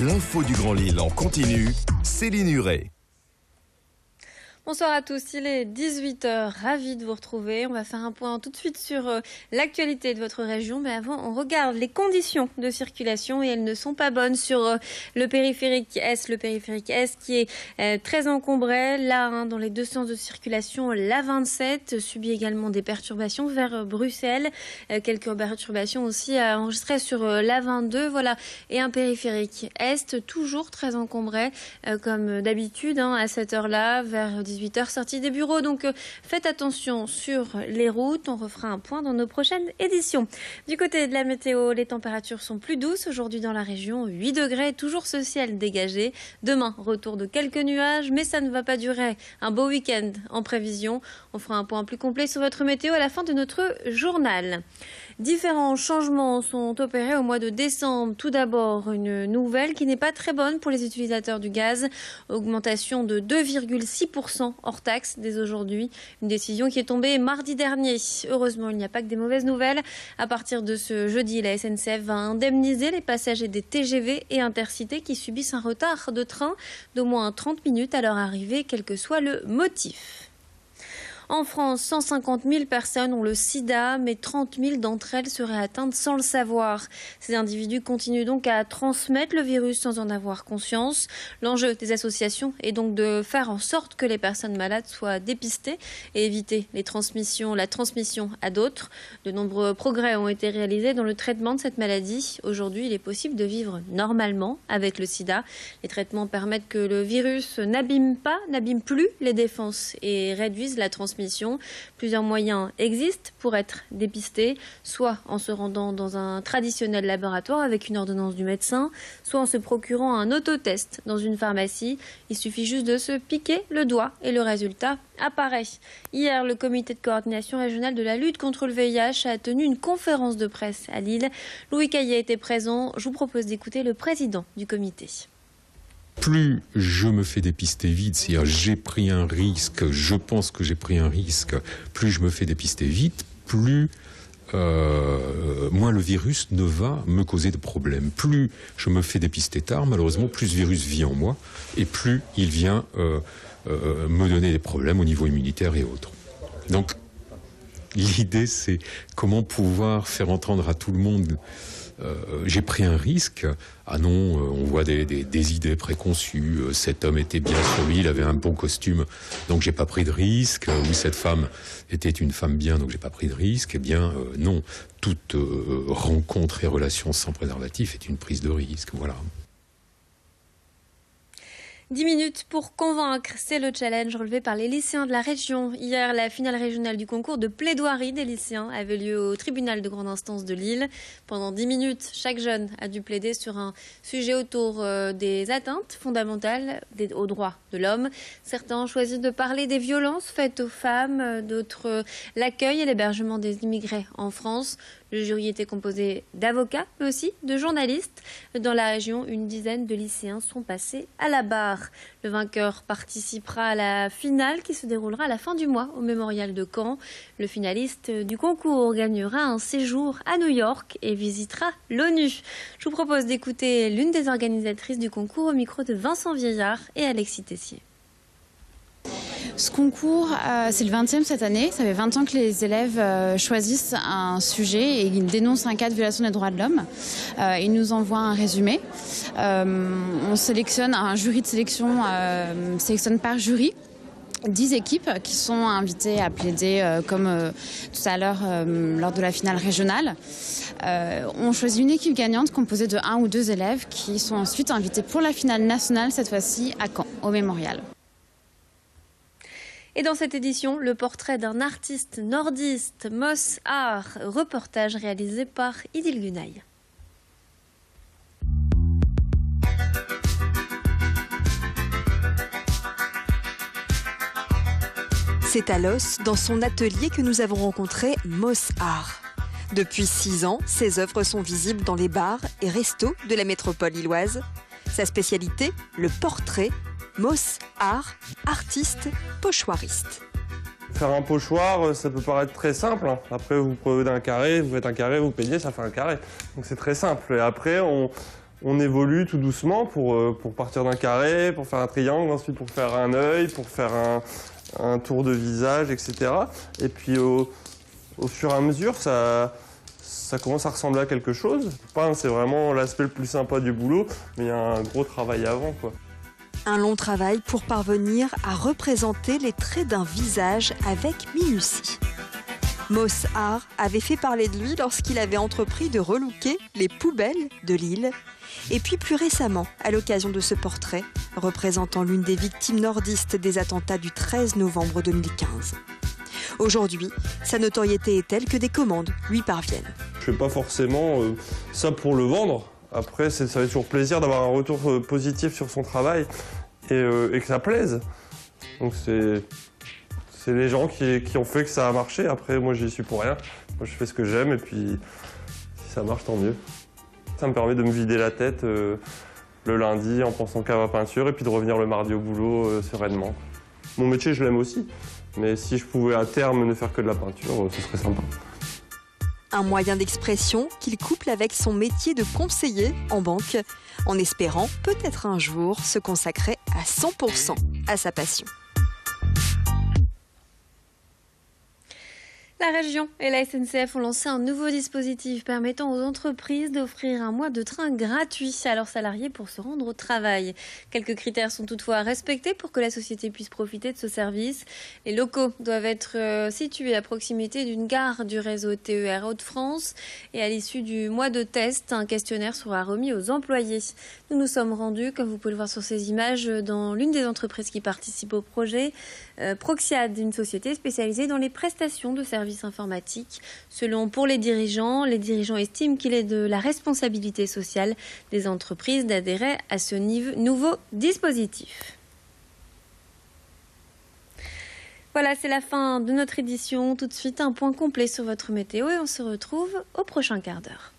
L'info du Grand Lille en continu, Céline Huret. Bonsoir à tous, il est 18 h, ravi de vous retrouver. On va faire un point tout de suite sur l'actualité de votre région. Mais avant, on regarde les conditions de circulation et elles ne sont pas bonnes sur le périphérique Est. Le périphérique Est qui est très encombré. Là, dans les deux sens de circulation, l'A27 subit également des perturbations vers Bruxelles. Quelques perturbations aussi enregistrées sur l'A22. Voilà. Et un périphérique Est toujours très encombré, comme d'habitude, à cette heure-là, vers 18 h, sortie des bureaux. Donc faites attention sur les routes. On refera un point dans nos prochaines éditions. Du côté de la météo, les températures sont plus douces aujourd'hui dans la région. 8 degrés, toujours ce ciel dégagé. Demain, retour de quelques nuages, mais ça ne va pas durer. Un beau week-end en prévision. On fera un point plus complet sur votre météo à la fin de notre journal. Différents changements sont opérés au mois de décembre. Tout d'abord, une nouvelle qui n'est pas très bonne pour les utilisateurs du gaz. Augmentation de 2,6% hors taxe dès aujourd'hui. Une décision qui est tombée mardi dernier. Heureusement, il n'y a pas que des mauvaises nouvelles. À partir de ce jeudi, la SNCF va indemniser les passagers des TGV et Intercités qui subissent un retard de train d'au moins 30 minutes à leur arrivée, quel que soit le motif. En France, 150 000 personnes ont le sida, mais 30 000 d'entre elles seraient atteintes sans le savoir. Ces individus continuent donc à transmettre le virus sans en avoir conscience. L'enjeu des associations est donc de faire en sorte que les personnes malades soient dépistées et éviter la transmission à d'autres. De nombreux progrès ont été réalisés dans le traitement de cette maladie. Aujourd'hui, il est possible de vivre normalement avec le sida. Les traitements permettent que le virus n'abîme plus les défenses et réduisent la transmission. Plusieurs moyens existent pour être dépisté, soit en se rendant dans un traditionnel laboratoire avec une ordonnance du médecin, soit en se procurant un autotest dans une pharmacie. Il suffit juste de se piquer le doigt et le résultat apparaît. Hier, le comité de coordination régionale de la lutte contre le VIH a tenu une conférence de presse à Lille. Louis Caillé était présent. Je vous propose d'écouter le président du comité. Plus je me fais dépister vite, c'est-à-dire j'ai pris un risque, je pense que j'ai pris un risque, plus je me fais dépister vite, plus moins le virus ne va me causer de problèmes. Plus je me fais dépister tard, malheureusement, plus ce virus vit en moi et plus il vient me donner des problèmes au niveau immunitaire et autres. Donc l'idée, c'est comment pouvoir faire entendre à tout le monde j'ai pris un risque. Ah non, on voit des idées préconçues. Cet homme était bien sur lui, il avait un bon costume, donc j'ai pas pris de risque. Ou cette femme était une femme bien, donc j'ai pas pris de risque. Eh bien, non. Toute rencontre et relation sans préservatif est une prise de risque. Voilà. 10 minutes pour convaincre, c'est le challenge relevé par les lycéens de la région. Hier, la finale régionale du concours de plaidoirie des lycéens avait lieu au tribunal de grande instance de Lille. Pendant 10 minutes, chaque jeune a dû plaider sur un sujet autour des atteintes fondamentales aux droits de l'homme. Certains ont choisi de parler des violences faites aux femmes, d'autres l'accueil et l'hébergement des immigrés en France. Le jury était composé d'avocats, mais aussi de journalistes. Dans la région, une dizaine de lycéens sont passés à la barre. Le vainqueur participera à la finale qui se déroulera à la fin du mois au Mémorial de Caen. Le finaliste du concours gagnera un séjour à New York et visitera l'ONU. Je vous propose d'écouter l'une des organisatrices du concours au micro de Vincent Vieillard et Alexis Tessier. Ce concours, c'est le 20e cette année. Ça fait 20 ans que les élèves choisissent un sujet et ils dénoncent un cas de violation des droits de l'homme. Ils nous envoient un résumé. On sélectionne, un jury de sélection sélectionne par jury 10 équipes qui sont invitées à plaider comme tout à l'heure lors de la finale régionale. On choisit une équipe gagnante composée de 1 ou 2 élèves qui sont ensuite invités pour la finale nationale, cette fois-ci à Caen, au Mémorial. Et dans cette édition, le portrait d'un artiste nordiste, Moss Art, reportage réalisé par Idil Gunaï. C'est à Los, dans son atelier, que nous avons rencontré Moss Art. Depuis 6 ans, ses œuvres sont visibles dans les bars et restos de la métropole lilloise. Sa spécialité, le portrait. Moss Art, artiste pochoiriste. Faire un pochoir, ça peut paraître très simple. Après, vous prenez un carré, vous faites un carré, vous peignez, ça fait un carré. Donc c'est très simple. Et après, On évolue tout doucement pour partir d'un carré, pour faire un triangle, ensuite pour faire un œil, pour faire un tour de visage, etc. Et puis au fur et à mesure, ça commence à ressembler à quelque chose. Peindre, c'est vraiment l'aspect le plus sympa du boulot, mais il y a un gros travail avant, quoi. Un long travail pour parvenir à représenter les traits d'un visage avec minutie. Moss Art avait fait parler de lui lorsqu'il avait entrepris de relooker les poubelles de Lille. Et puis plus récemment, à l'occasion de ce portrait, représentant l'une des victimes nordistes des attentats du 13 novembre 2015. Aujourd'hui, sa notoriété est telle que des commandes lui parviennent. Je fais pas forcément ça pour le vendre. Après, ça fait toujours plaisir d'avoir un retour positif sur son travail et que ça plaise. Donc c'est les gens qui ont fait que ça a marché. Après, moi, j'y suis pour rien. Moi, je fais ce que j'aime et puis si ça marche, tant mieux. Ça me permet de me vider la tête le lundi en pensant qu'à ma peinture et puis de revenir le mardi au boulot sereinement. Mon métier, je l'aime aussi. Mais si je pouvais à terme ne faire que de la peinture, ce serait sympa. Un moyen d'expression qu'il couple avec son métier de conseiller en banque, en espérant peut-être un jour se consacrer à 100% à sa passion. La région et la SNCF ont lancé un nouveau dispositif permettant aux entreprises d'offrir un mois de train gratuit à leurs salariés pour se rendre au travail. Quelques critères sont toutefois respectés pour que la société puisse profiter de ce service. Les locaux doivent être situés à proximité d'une gare du réseau TER Hauts-de-France et à l'issue du mois de test, un questionnaire sera remis aux employés. Nous nous sommes rendus, comme vous pouvez le voir sur ces images, dans l'une des entreprises qui participent au projet, Proxiad, une société spécialisée dans les prestations de services informatiques. Pour les dirigeants estiment qu'il est de la responsabilité sociale des entreprises d'adhérer à ce nouveau dispositif. Voilà, c'est la fin de notre édition. Tout de suite, un point complet sur votre météo et on se retrouve au prochain quart d'heure.